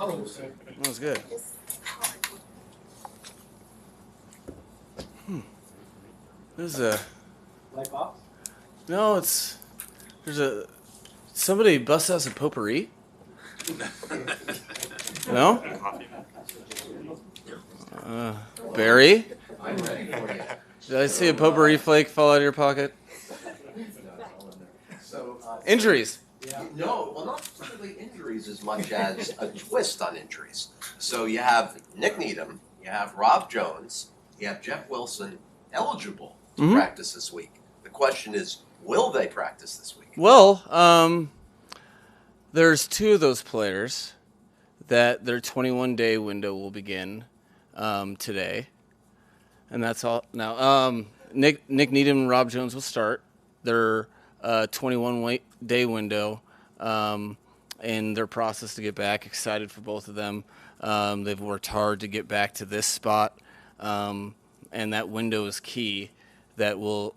That was good. There's a Light box? no. There's a somebody bust out some potpourri. No. Barry, did I see a potpourri flake fall out of your pocket? Injuries. No, well, not specifically injuries as much as a twist on injuries. So you have Nick Needham, you have Rob Jones, you have Jeff Wilson eligible to practice this week. The question is, will they practice this week? Well, there's two of those players that their 21-day window will begin today, and that's all. Now, Nick Needham and Rob Jones will start their 21-day window in their process to get back. Excited for both of them. They've worked hard to get back to this spot, and that window is key that we'll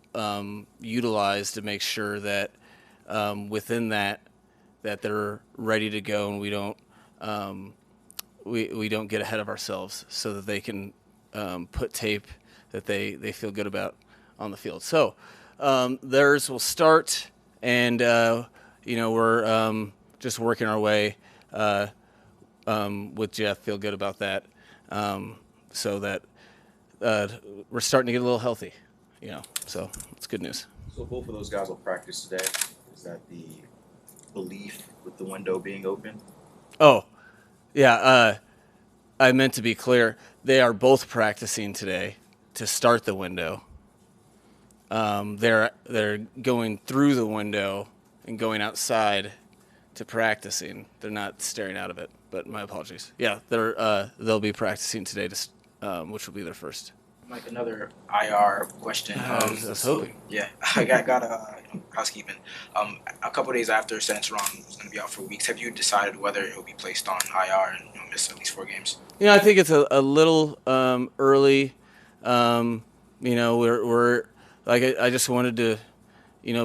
utilize to make sure that within that they're ready to go and we don't get ahead of ourselves so that they can put tape that they feel good about on the field. So theirs will start, and we're just working our way with Jeff. Feel good about that, so that we're starting to get a little healthy. So it's good news. So both of those guys will practice today. Is that the belief with the window being open? Oh, yeah. I meant to be clear. They are both practicing today to start the window. They're going through the window and going outside to practicing. They're not staring out of it. But my apologies. Yeah, they'll be practicing today, which will be their first. Mike, another IR question. I was hoping. Yeah, I got housekeeping. A couple days after Senatron was going to be out for weeks, have you decided whether it will be placed on IR and miss at least 4 games? I think it's a little early. We're like I just wanted to,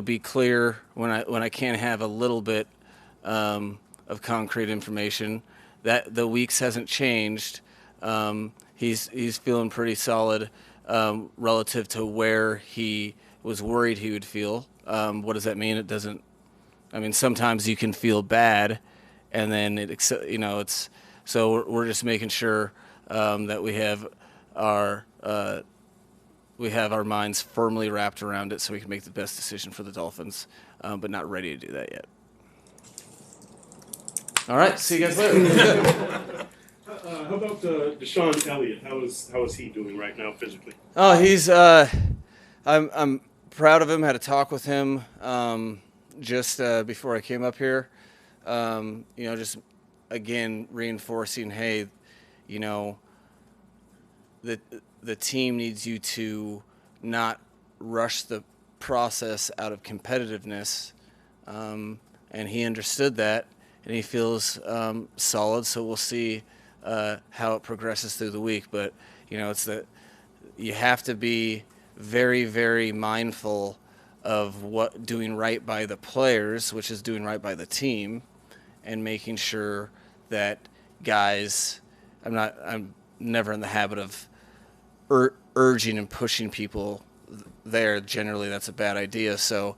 be clear when I can't have a little bit of concrete information. That the weeks hasn't changed. He's feeling pretty solid relative to where he was worried he would feel. What does that mean? It doesn't. I mean, sometimes you can feel bad, and then it's. So we're just making sure that we have our minds firmly wrapped around it, so we can make the best decision for the Dolphins, but not ready to do that yet. All right, see you guys later. How about Deshaun Elliott? How is he doing right now physically? Oh, he's. I'm proud of him. Had a talk with him just before I came up here. Just again reinforcing, hey, the team needs you to not rush the process out of competitiveness, and he understood that, and he feels solid. So we'll see how it progresses through the week. But it's that you have to be very, very mindful of what doing right by the players, which is doing right by the team, and making sure that guys. I'm never in the habit of urging and pushing people there. Generally, that's a bad idea. So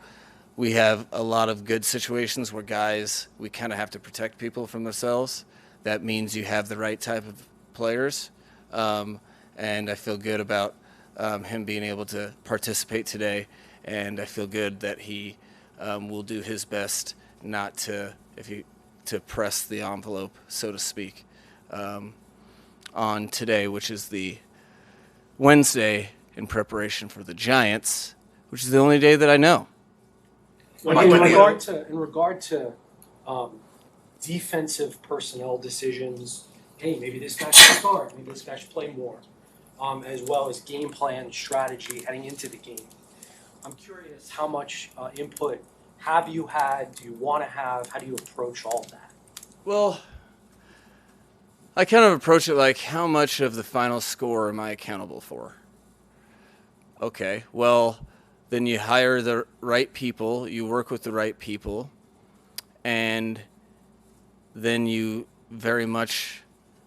we have a lot of good situations where guys, we kind of have to protect people from themselves. That means you have the right type of players. And I feel good about him being able to participate today. And I feel good that he will do his best not to press the envelope, so to speak, on today, which is the Wednesday in preparation for the Giants, which is the only day that I know. In regard to defensive personnel decisions, hey, maybe this guy should start, maybe this guy should play more, as well as game plan strategy heading into the game. I'm curious, how much input have you had? Do you want to have? How do you approach all that? Well, I kind of approach it like, how much of the final score am I accountable for? Okay, well, then you hire the right people, you work with the right people, and then you very much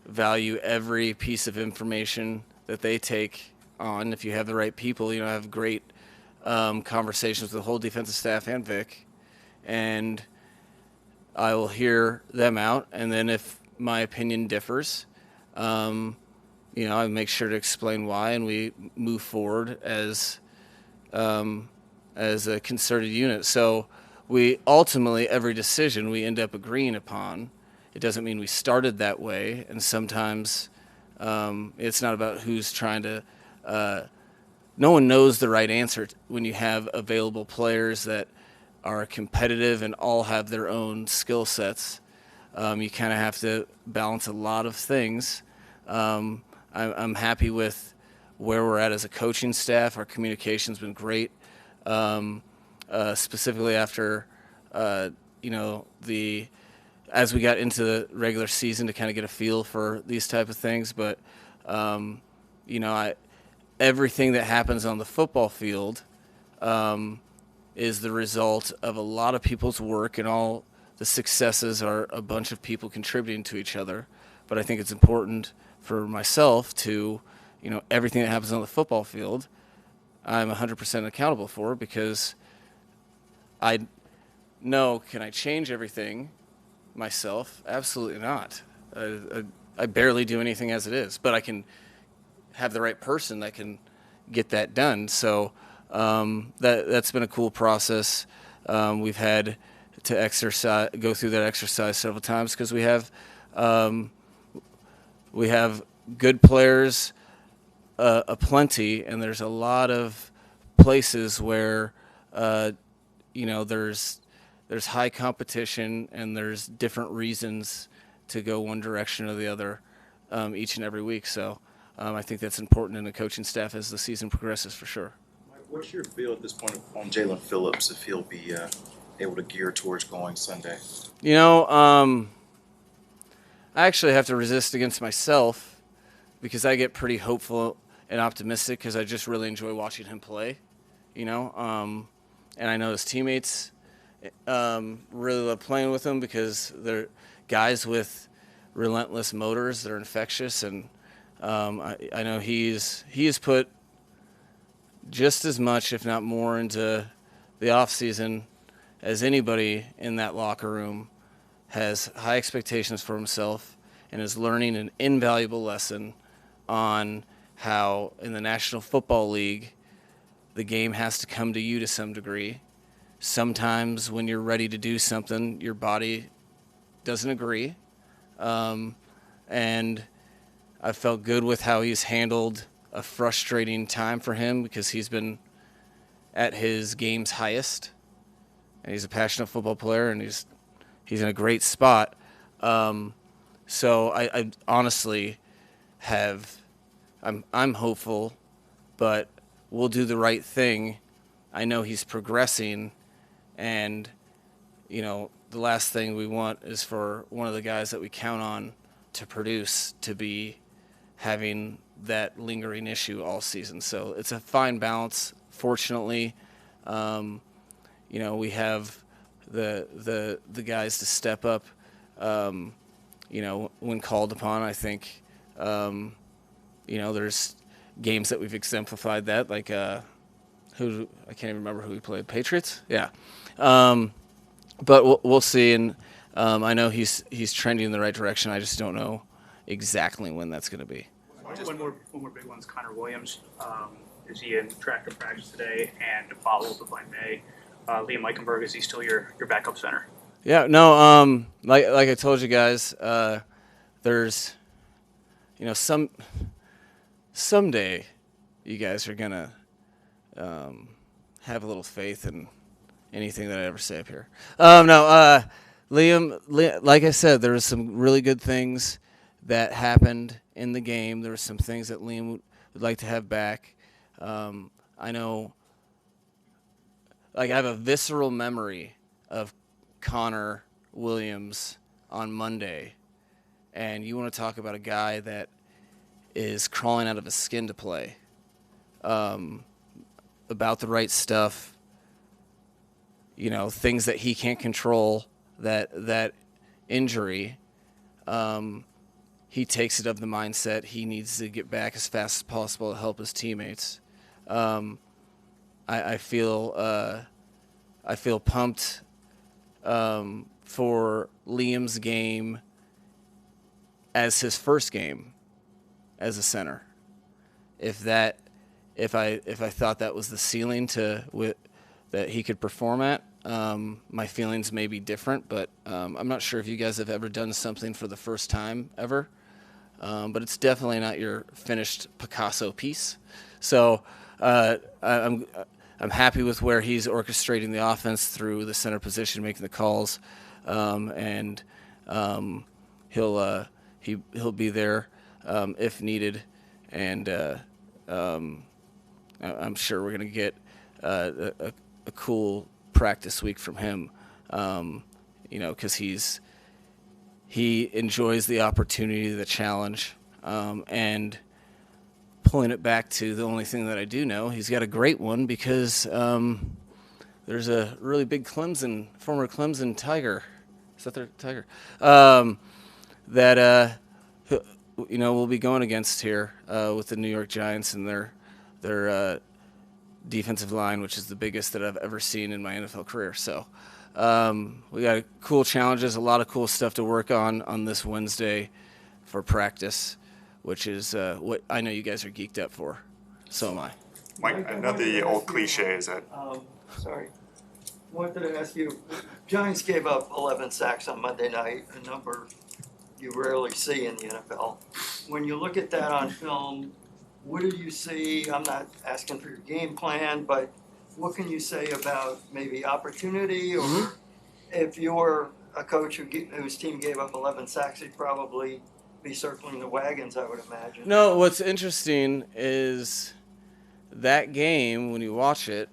value every piece of information that they take on. If you have the right people, I have great conversations with the whole defensive staff and Vic, and I will hear them out. And then if my opinion differs, I make sure to explain why, and we move forward as a concerted unit. So we ultimately, every decision we end up agreeing upon. It doesn't mean we started that way, and sometimes it's not about who's trying to no one knows the right answer when you have available players that are competitive and all have their own skill sets. You kind of have to balance a lot of things. I'm happy with where we're at as a coaching staff. Our communication's been great, specifically after as we got into the regular season to kind of get a feel for these type of things. But everything that happens on the football field is the result of a lot of people's work, and all the successes are a bunch of people contributing to each other. But I think it's important for myself to, everything that happens on the football field, I'm 100% accountable for, because I know, can I change everything myself? Absolutely not. I barely do anything as it is, but I can have the right person that can get that done. So that's been a cool process. We've had to go through that exercise several times, because we have good players aplenty, and there's a lot of places where there's high competition, and there's different reasons to go one direction or the other each and every week. So I think that's important in the coaching staff as the season progresses, for sure. What's your feel at this point on Jalen Phillips, if he'll be able to gear towards going Sunday? I actually have to resist against myself, because I get pretty hopeful and optimistic because I just really enjoy watching him play, and I know his teammates really love playing with him, because they're guys with relentless motors. They're infectious, and I know he has put just as much, if not more, into the offseason as anybody in that locker room. Has high expectations for himself, and is learning an invaluable lesson on how in the National Football League the game has to come to you to some degree. Sometimes when you're ready to do something, your body doesn't agree. And I felt good with how he's handled a frustrating time for him, because he's been at his game's highest, and he's a passionate football player, and he's in a great spot. So I honestly I'm hopeful, but we'll do the right thing. I know he's progressing, and the last thing we want is for one of the guys that we count on to produce to be having that lingering issue all season. So it's a fine balance. Fortunately, we have the guys to step up, when called upon. I think, there's games that we've exemplified that, like I can't even remember who we played. Patriots? Yeah. But we'll see, and I know he's trending in the right direction. I just don't know exactly when that's going to be. One more big one's Connor Williams. Is he in tractor practice today? And to follow up, if I may, Liam Eichenberg, is he still your backup center? Yeah, no. Like I told you guys, there's, someday, you guys are gonna have a little faith in anything that I ever say up here. Liam, like I said, there was some really good things that happened in the game. There were some things that Liam would like to have back. I know, I have a visceral memory of Connor Williams on Monday, and you want to talk about a guy that is crawling out of his skin to play, about the right stuff, things that he can't control, that injury. he takes it of the mindset he needs to get back as fast as possible to help his teammates. I feel pumped for Liam's game as his first game as a center. If I thought that was the ceiling that he could perform at, my feelings may be different. But I'm not sure if you guys have ever done something for the first time ever. But it's definitely not your finished Picasso piece. So I'm happy with where he's orchestrating the offense through the center position, making the calls, and he'll be there if needed, and I'm sure we're gonna get a cool practice week from him, because he enjoys the opportunity, the challenge, and pulling it back to the only thing that I do know, he's got a great one because there's a really big former Clemson Tiger, is that their Tiger, that we'll be going against here with the New York Giants and their defensive line, which is the biggest that I've ever seen in my NFL career. So we got cool challenges, a lot of cool stuff to work on this Wednesday for practice, which is what I know you guys are geeked up for. So am I. Mike, I know the old cliche is that. Sorry. Wanted to ask you, Giants gave up 11 sacks on Monday night, a number you rarely see in the NFL. When you look at that on film, what did you see? I'm not asking for your game plan, but what can you say about maybe opportunity? Or if you're a coach whose team gave up 11 sacks, he'd probably be circling the wagons, I would imagine. No, what's interesting is that game, when you watch it,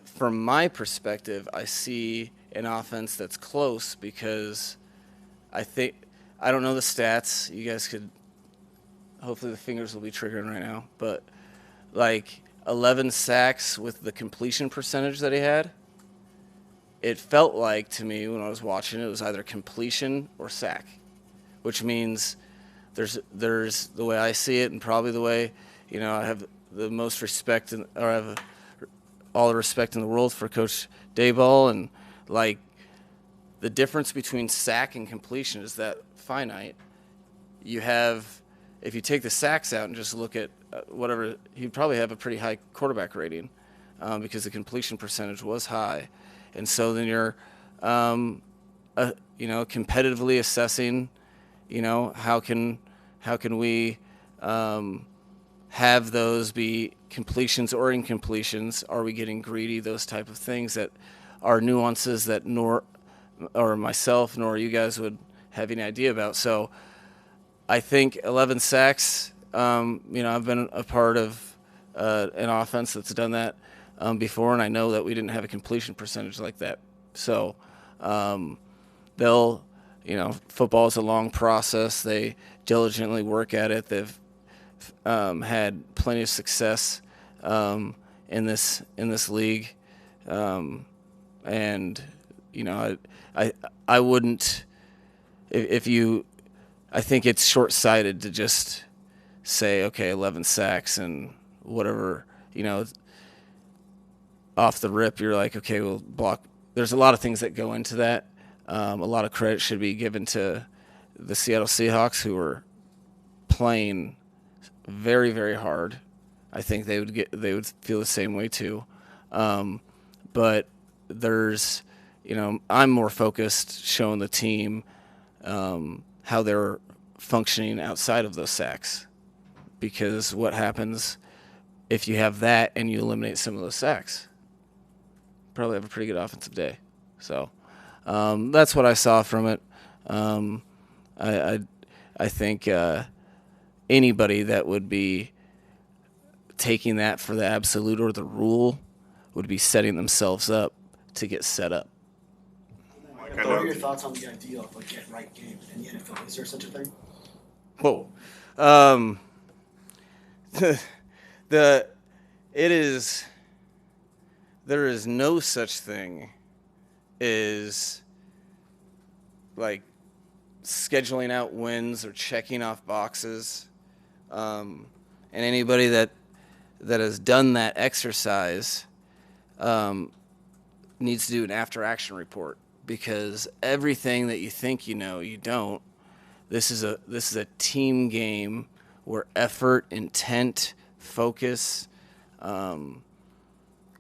from my perspective, I see an offense that's close because I don't know the stats. You guys could, hopefully the fingers will be triggering right now, but like 11 sacks with the completion percentage that he had, it felt like to me when I was watching it was either completion or sack, which means there's the way I see it and probably the way, I have the most respect or I have all the respect in the world for Coach Dayball, and like the difference between sack and completion is that finite. You have, if you take the sacks out and just look at whatever, he'd probably have a pretty high quarterback rating because the completion percentage was high. And so then you're, competitively assessing, how can we have those be completions or incompletions? Are we getting greedy? Those type of things that are nuances that nor myself nor you guys would have any idea about. So I think 11 sacks, I've been a part of an offense that's done that before, and I know that we didn't have a completion percentage like that. So football is a long process. They diligently work at it. They've had plenty of success in this league, and I wouldn't I think it's short-sighted to just say, okay, 11 sacks and whatever, off the rip, you're like, okay, we'll block. There's a lot of things that go into that. A lot of credit should be given to the Seattle Seahawks, who were playing very, very hard. I think they would feel the same way too. But there's, I'm more focused showing the team how they're functioning outside of those sacks, because what happens if you have that and you eliminate some of those sacks? Probably have a pretty good offensive day. So that's what I saw from it. I think anybody that would be taking that for the absolute or the rule would be setting themselves up to get set up. What are your thoughts on the idea of a get-right game in the NFL? Is there such a thing? Whoa. There is no such thing as like scheduling out wins or checking off boxes. And anybody that has done that exercise needs to do an after-action report, because everything that you think you know, you don't. This is a team game where effort, intent, focus,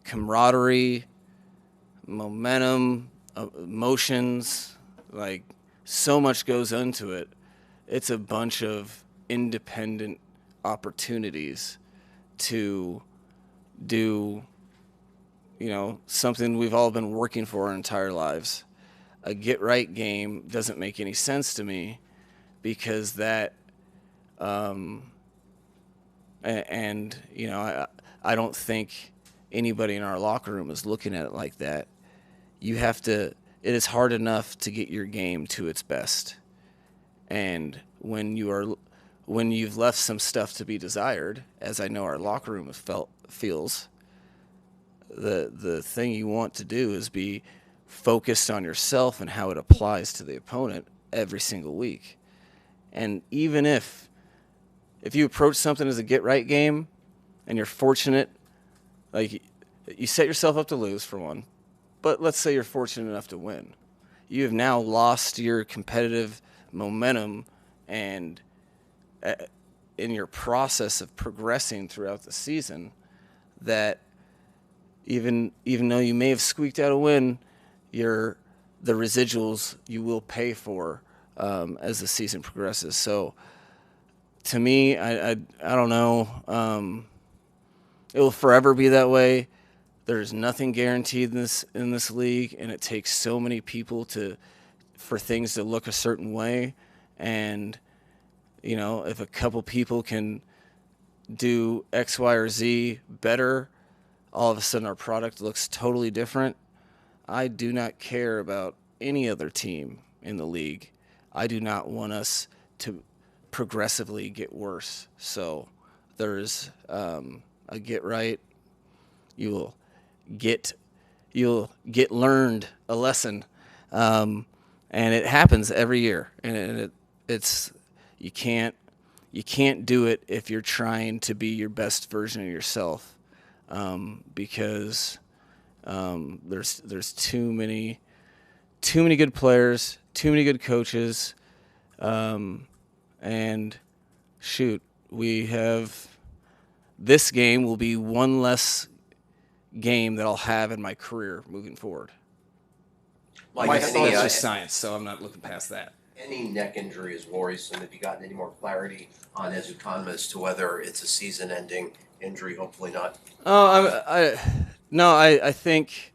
camaraderie, momentum, emotions, like so much goes into it. It's a bunch of independent opportunities to do, something we've all been working for our entire lives. A get right game doesn't make any sense to me, because that, I don't think anybody in our locker room is looking at it like that. It is hard enough to get your game to its best. And when you've left some stuff to be desired, as I know our locker room feels, the thing you want to do is be focused on yourself and how it applies to the opponent every single week. And even if you approach something as a get right game and you're fortunate, like you set yourself up to lose for one, but let's say you're fortunate enough to win. You have now lost your competitive momentum and in your process of progressing throughout the season, that even though you may have squeaked out a win, the residuals you will pay for as the season progresses. So to me, I don't know. It will forever be that way. There's nothing guaranteed in this league, and it takes so many people for things to look a certain way. And if a couple people can do X, Y, or Z better, all of a sudden our product looks totally different. I do not care about any other team in the league. I do not want us to progressively get worse. So there's a get right. You'll get learned a lesson, and it happens every year. And it's you can't do it if you're trying to be your best version of yourself, because there's too many good players, too many good coaches, and shoot, this game will be one less game that I'll have in my career moving forward. Mike, It's just science, so I'm not looking past that. Any neck injury is worrisome. Have you gotten any more clarity on Ezukanma as to whether it's a season-ending injury? Hopefully not. I think,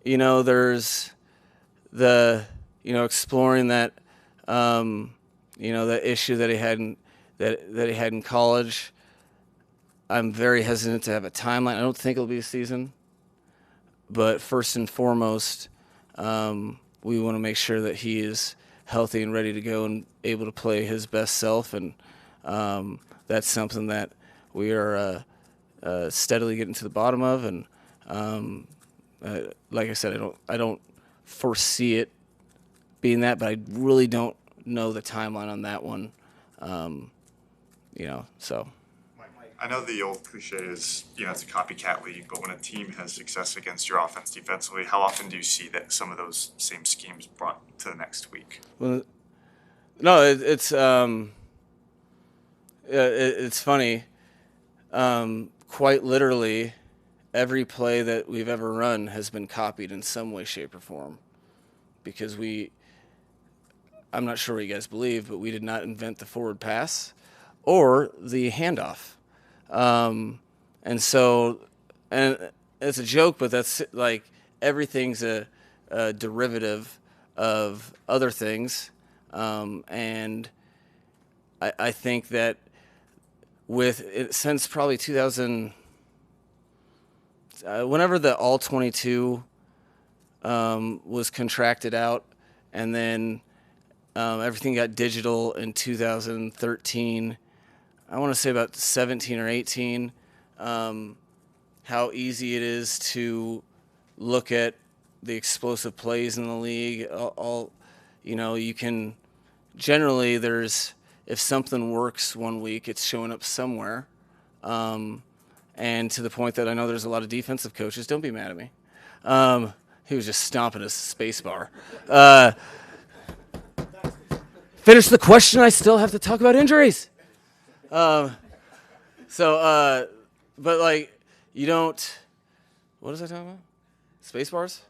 there's the, exploring that, that issue that he had in college. I'm very hesitant to have a timeline. I don't think it'll be a season, but first and foremost, we want to make sure that he is healthy and ready to go and able to play his best self, and that's something that we are steadily getting to the bottom of. And like I said, I don't foresee it being that, but I really don't know the timeline on that one. So. I know the old cliche is, it's a copycat league, but when a team has success against your offense defensively, how often do you see that some of those same schemes brought to the next week? Well, no, it's funny. Quite literally, every play that we've ever run has been copied in some way, shape, or form, because I'm not sure what you guys believe, but we did not invent the forward pass or the handoff. And it's a joke, but that's like everything's a derivative of other things. And I think that since probably 2000, whenever the All 22 was contracted out, and then everything got digital in 2013. I want to say about 17 or 18, how easy it is to look at the explosive plays in the league, all you can generally if something works one week, it's showing up somewhere. And to the point that I know there's a lot of defensive coaches. Don't be mad at me. He was just stomping his space bar. Finish the question. I still have to talk about injuries. But you don't. What was I talking about? Space bars.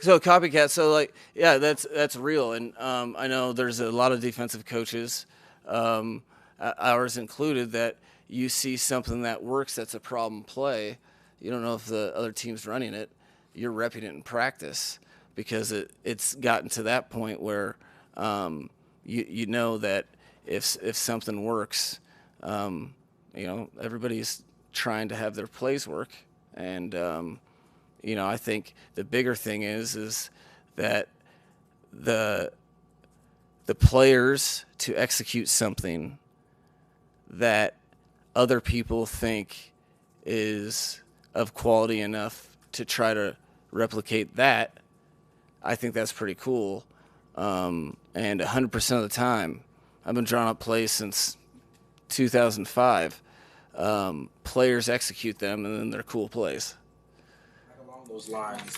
So copycat. So that's real. And I know there's a lot of defensive coaches, ours included, that you see something that works that's a problem play. You don't know if the other team's running it. You're repping it in practice because it's gotten to that point where you know that if something works, everybody's trying to have their plays work. And, I think the bigger thing is that the players to execute something that other people think is of quality enough to try to replicate that, I think that's pretty cool. And 100% of the time, I've been drawing up plays since 2005. Players execute them, and then they're cool plays. Along those lines,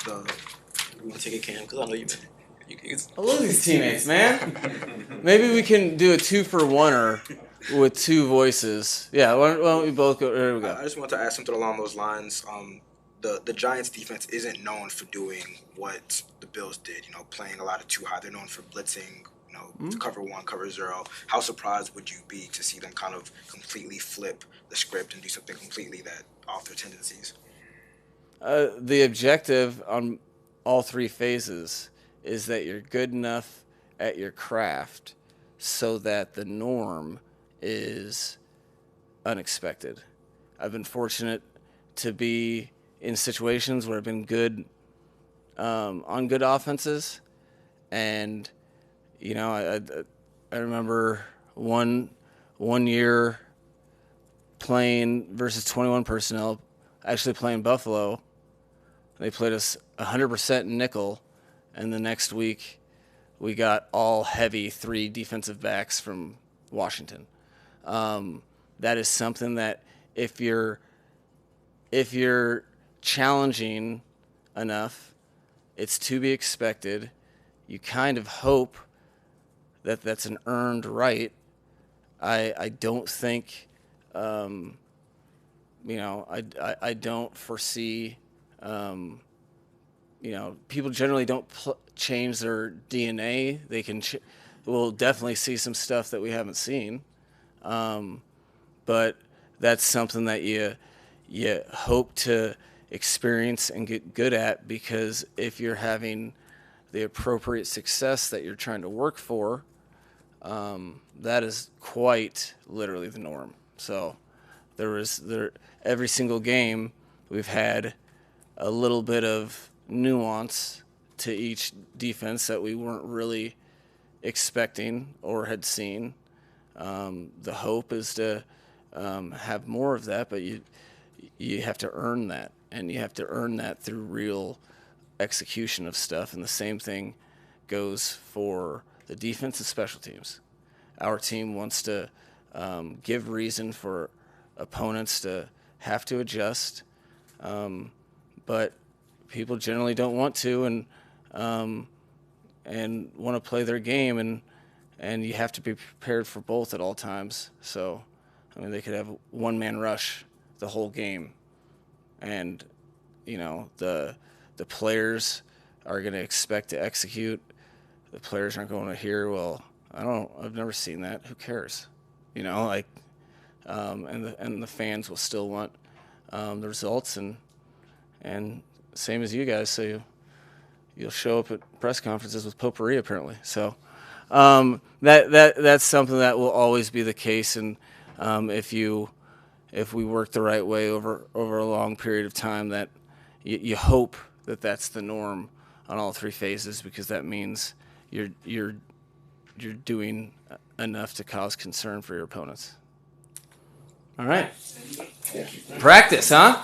you want to take a Cam? Because I know you. I love these teammates, man. Maybe we can do a 2-for-1er with two voices. Yeah, why don't we both go? There we go. I just want to ask something along those lines. The Giants defense isn't known for doing what the Bills did, playing a lot of too high. They're known for blitzing, cover 1, cover 0. How surprised would you be to see them kind of completely flip the script and do something completely that off their tendencies? The objective on all three phases is that you're good enough at your craft so that the norm is unexpected. I've been fortunate to be in situations where I've been good on good offenses, and I remember one year playing versus 21 personnel, actually playing Buffalo. They played us 100% in nickel, and the next week we got all heavy 3 defensive backs from Washington. That is something that if you're challenging enough, it's to be expected. You kind of hope that that's an earned right. I don't think, I don't foresee, people generally don't change their DNA. They we'll definitely see some stuff that we haven't seen. But that's something that you hope to experience and get good at, because if you're having the appropriate success that you're trying to work for, that is quite literally the norm. So every single game we've had a little bit of nuance to each defense that we weren't really expecting or had seen. The hope is to have more of that, but you have to earn that, and you have to earn that through real execution of stuff. And the same thing goes for the defense and special teams. Our team wants to give reason for opponents to have to adjust, but people generally don't want to, and want to play their game, and you have to be prepared for both at all times. So, they could have one-man rush the whole game, and the players are going to expect to execute. The players aren't going to hear, well, I've never seen that. Who cares? And the fans will still want the results, and same as you guys. So you'll show up at press conferences with potpourri apparently. So that's something that will always be the case, and if we work the right way over a long period of time, that you hope that that's the norm on all three phases, because that means you're doing enough to cause concern for your opponents. All right. Practice, huh?